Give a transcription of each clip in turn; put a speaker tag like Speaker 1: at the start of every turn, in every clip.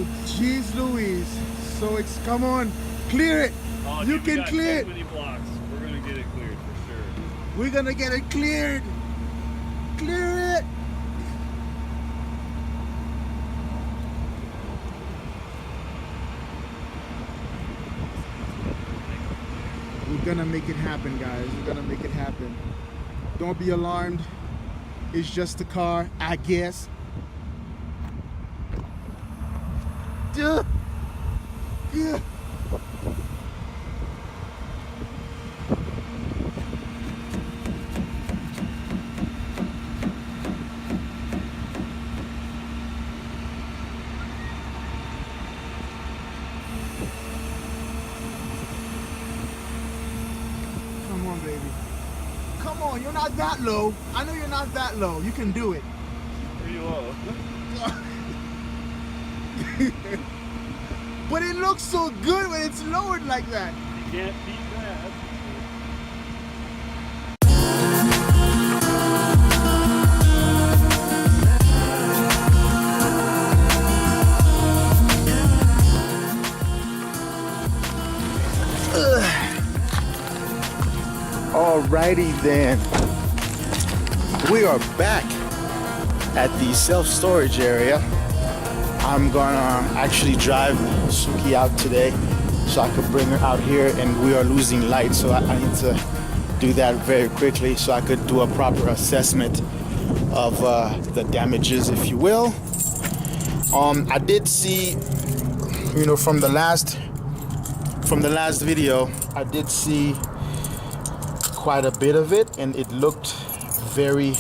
Speaker 1: Oh, jeez Louise. So it's, come on, clear it.
Speaker 2: Oh,
Speaker 1: you
Speaker 2: dude,
Speaker 1: can clear it.
Speaker 2: Many blocks. We're gonna get it cleared for sure.
Speaker 1: We're gonna get it cleared. Clear it. We're gonna make it happen, guys. We're gonna make it happen. Don't be alarmed. It's just a car, I guess. Duh. Yeah. Come on, baby. Come on, you're not that low. I know you're not that low. You can do it.
Speaker 2: Pretty low.
Speaker 1: But it looks so good when it's lowered like that.
Speaker 2: You can't beat that.
Speaker 1: Alrighty then. We are back at the self-storage area. I'm gonna actually drive Suki out today so I could bring her out here, and we are losing light, so I need to do that very quickly so I could do a proper assessment of the damages, if you will. I did see, you know, from the last video, I did see quite a bit of it, and it looked very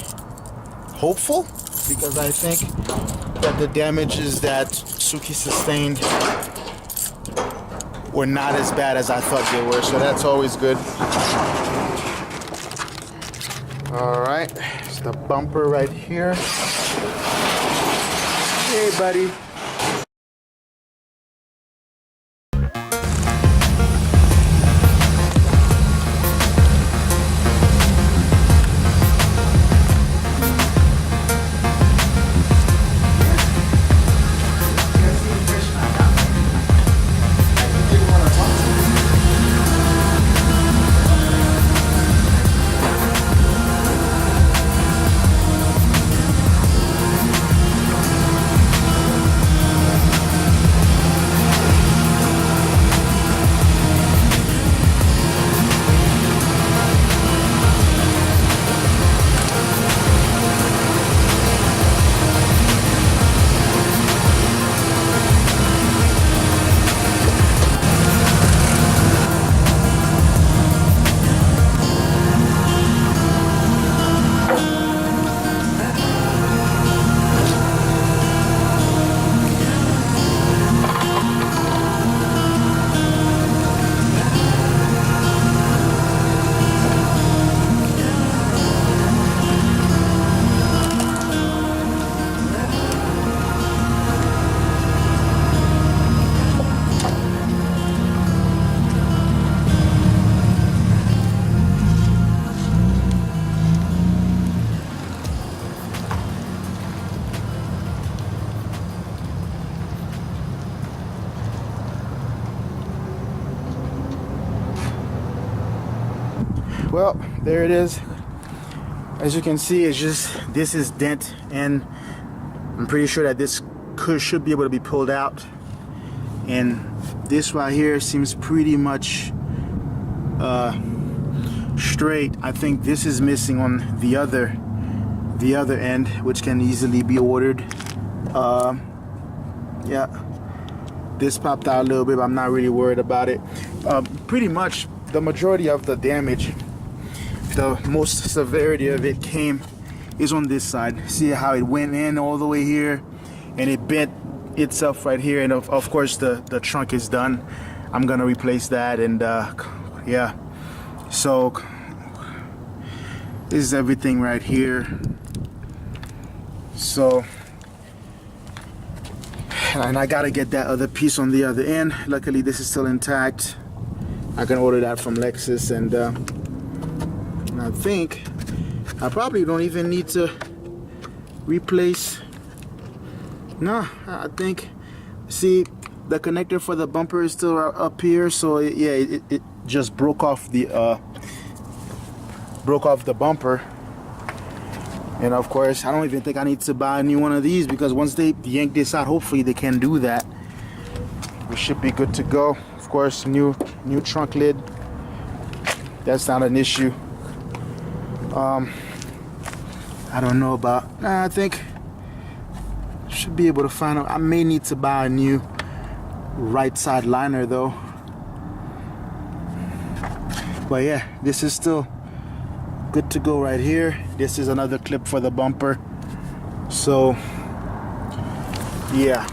Speaker 1: hopeful, because I think that the damages that Suki sustained were not as bad as I thought they were, so that's always good. All right, it's the bumper right here. Hey, buddy. Well, there it is. As you can see, it's just, this is dent, and I'm pretty sure that this should be able to be pulled out. And this right here seems pretty much straight. I think this is missing on the other end, which can easily be ordered. Yeah, this popped out a little bit, but I'm not really worried about it. Pretty much the majority of the damage, the most severity of it is on this side. See how it went in all the way here, and it bent itself right here, and of course the trunk is done. I'm gonna replace that, and yeah, so this is everything right here. So, and I gotta get that other piece on the other end. Luckily this is still intact. I can order that from Lexus, and I think I probably don't even need to replace. No, I think See, the connector for the bumper is still up here, so it just broke off the bumper. And of course, I don't even think I need to buy a new one of these, because once they yank this out, hopefully they can do that. We should be good to go. Of course, new trunk lid. That's not an issue. I don't know about. I think should be able to find out. I may need to buy a new right side liner though. But yeah, this is still good to go right here. This is another clip for the bumper. So yeah.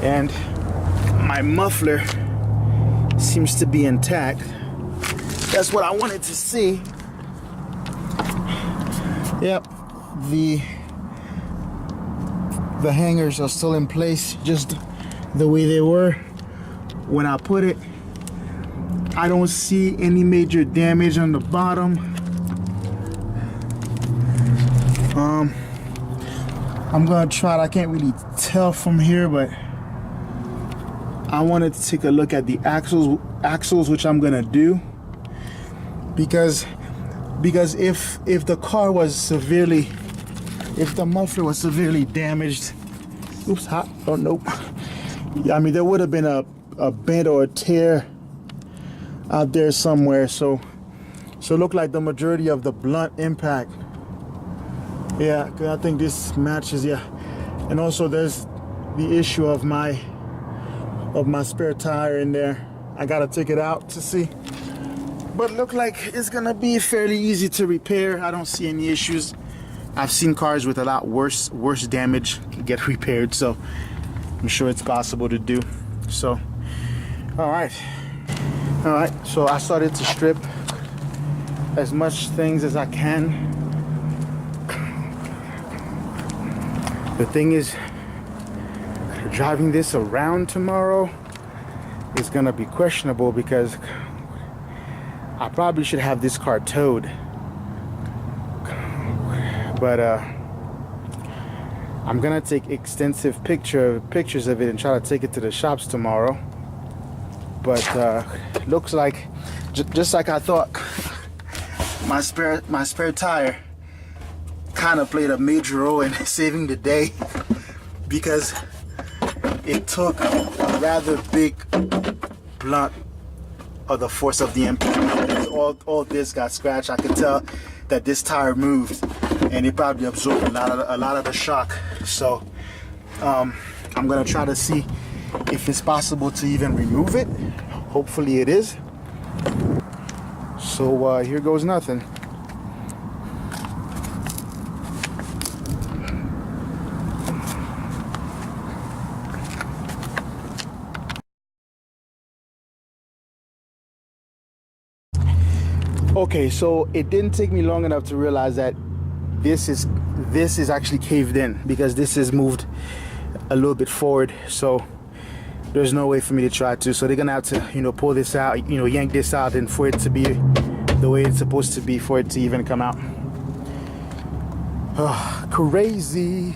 Speaker 1: And my muffler seems to be intact. That's what I wanted to see. Yep, the hangers are still in place, just the way they were when I put it. I don't see any major damage on the bottom. I'm gonna try it. I can't really tell from here, but I wanted to take a look at the axles, which I'm gonna do, because if the car was severely, if the muffler was severely damaged, oops, hot, oh nope, I mean there would have been a bend or a tear out there somewhere. So it looked like the majority of the blunt impact. Yeah, I think this matches. Yeah, and also there's the issue of my spare tire in there. I gotta take it out to see, but look like it's gonna be fairly easy to repair. I don't see any issues. I've seen cars with a lot worse damage get repaired, so I'm sure it's possible to do. So all right, so I started to strip as much things as I can. The thing is, driving this around tomorrow is gonna be questionable, because I probably should have this car towed, but I'm gonna take extensive pictures of it and try to take it to the shops tomorrow. But looks like just like I thought, my spare tire kind of played a major role in saving the day, because it took a rather big blunt of the force of the impact. All this got scratched. I could tell that this tire moved, and it probably absorbed a lot of the shock. So I'm gonna try to see if it's possible to even remove it. Hopefully it is. So here goes nothing. Okay, so it didn't take me long enough to realize that this is actually caved in, because this is moved a little bit forward. So there's no way for me to try to. So they're gonna have to, pull this out, yank this out, and for it to be the way it's supposed to be, for it to even come out. Oh, crazy.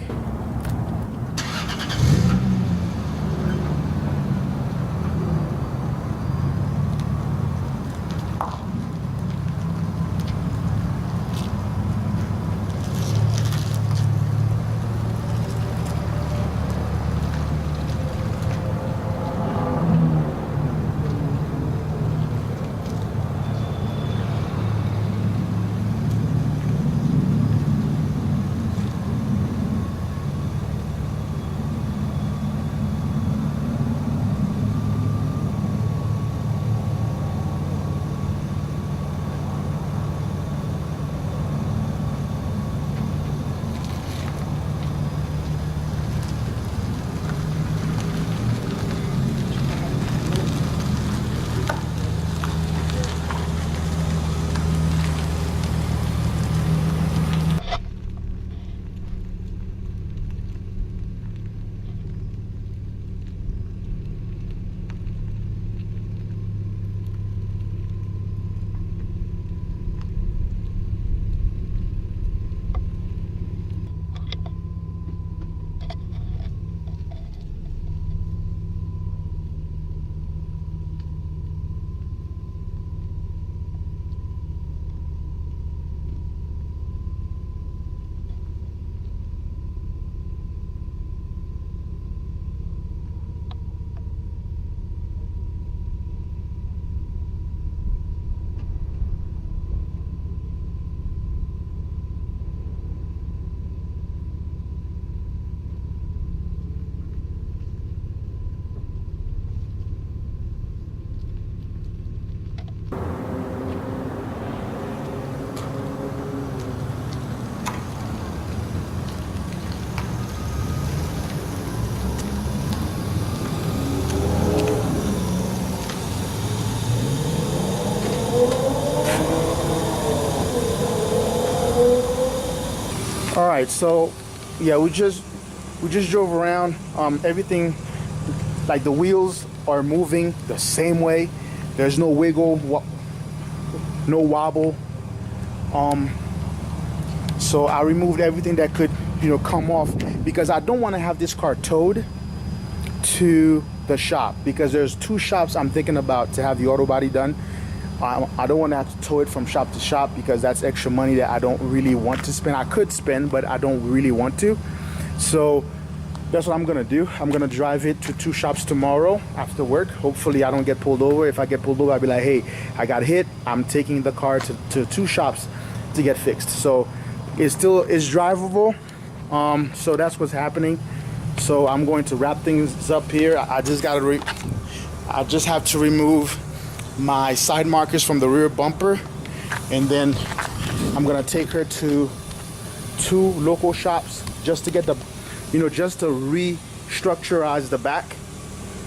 Speaker 1: right, so yeah, we just drove around. Everything, like the wheels are moving the same way. There's no wiggle, no wobble. So I removed everything that could, come off, because I don't want to have this car towed to the shop, because there's 2 shops I'm thinking about to have the auto body done. I don't want to have to tow it from shop to shop, because that's extra money that I don't really want to spend. I could spend, but I don't really want to. So that's what I'm gonna do. I'm gonna drive it to 2 shops tomorrow after work. Hopefully I don't get pulled over. If I get pulled over, I'll be like, hey, I got hit. I'm taking the car to 2 shops to get fixed. So it's drivable. So that's what's happening. So I'm going to wrap things up here. I just have to remove my side markers from the rear bumper, and then I'm gonna take her to 2 local shops just to get the, just to restructurize the back.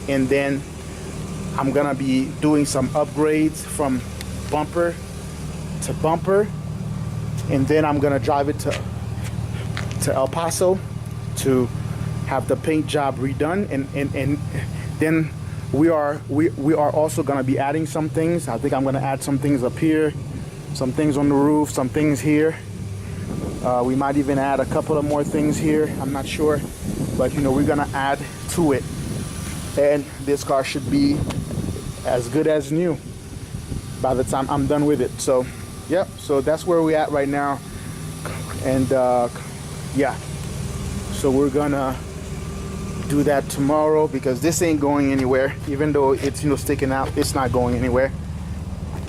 Speaker 1: And then I'm gonna be doing some upgrades from bumper to bumper, and then I'm gonna drive it to El Paso to have the paint job redone, and then we are also gonna be adding some things. I think I'm gonna add some things up here, some things on the roof, some things here. We might even add a couple of more things here. I'm not sure, but we're gonna add to it, and this car should be as good as new by the time I'm done with it. So, yep. So that's where we're at right now, and yeah. So we're gonna do that tomorrow, because this ain't going anywhere. Even though it's sticking out, it's not going anywhere,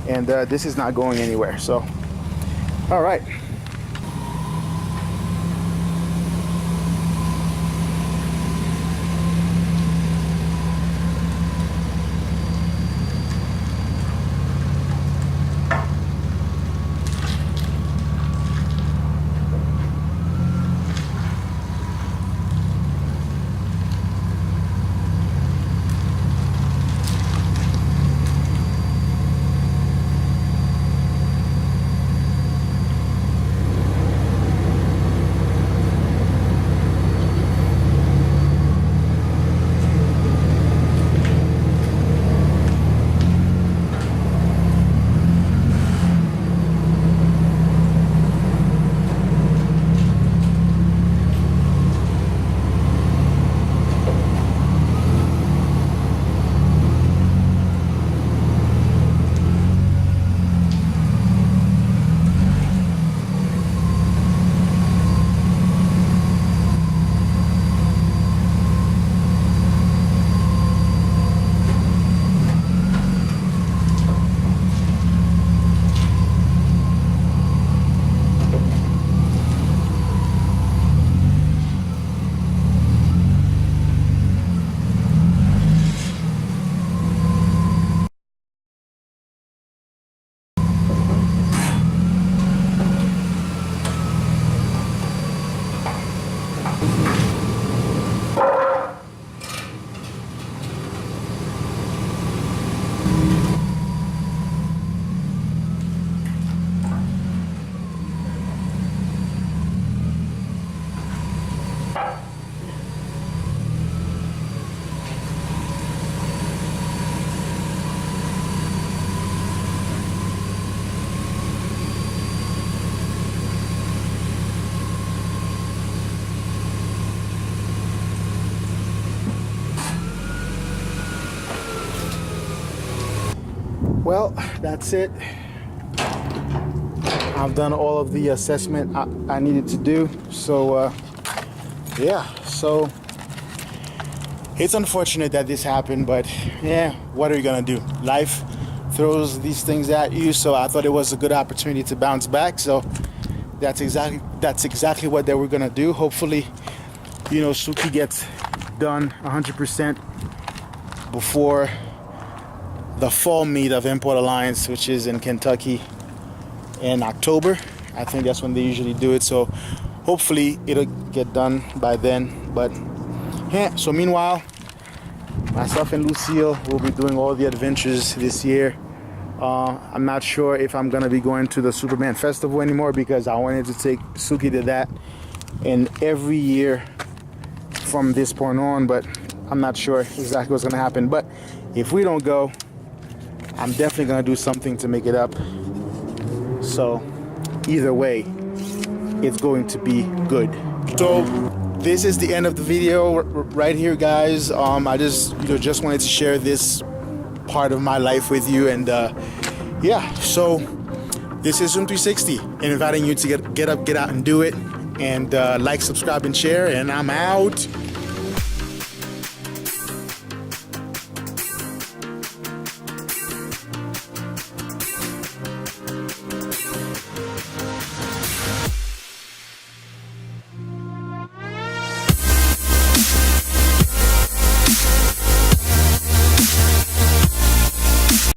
Speaker 1: and this is not going anywhere. So, all right. Well, that's it. I've done all of the assessment I needed to do. So, yeah, so it's unfortunate that this happened, but yeah, what are you gonna do? Life throws these things at you. So I thought it was a good opportunity to bounce back. So that's exactly what they were gonna do. Hopefully, Suki gets done 100% before the fall meet of Import Alliance, which is in Kentucky in October. I think that's when they usually do it. So hopefully it'll get done by then. But yeah, so meanwhile, myself and Lucille will be doing all the adventures this year. I'm not sure if I'm gonna be going to the Superman Festival anymore, because I wanted to take Suki to that and every year from this point on, but I'm not sure exactly what's gonna happen. But if we don't go, I'm definitely gonna do something to make it up. So either way, it's going to be good. So this is the end of the video right here, guys. I just wanted to share this part of my life with you, and yeah, so this is Zoom 360 and inviting you to get up, get out and do it, and like, subscribe, and share, and I'm out.